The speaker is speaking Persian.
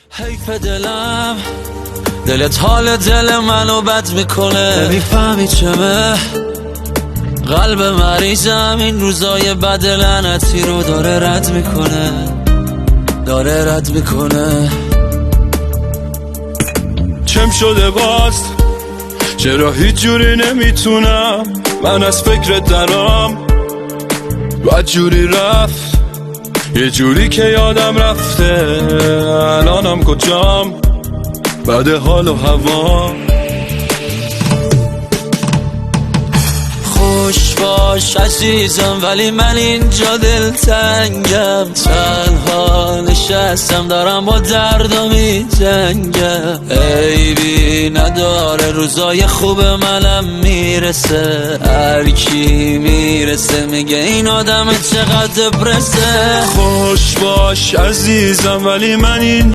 حیف دلم، دلت حال دل منو بد میکنه. نمیفهمی چمه قلب مریضم این روزای بد لعنتی رو داره رد میکنه، داره رد میکنه. چم شده باز، چرا هیچ جوری نمیتونم من از فکرت درام. بد جوری رفت، یه جوری که یادم رفته الانم کجام، بعد حال و هوا. خوش باش عزیزم ولی من اینجا دلتنگم، تنها نشستم دارم با دردم میجنگم. عیبی نداره روزای خوب منم میرسه، هر کی میرسه میگه این آدم چقدر برسه. خوش باش عزیزم ولی من این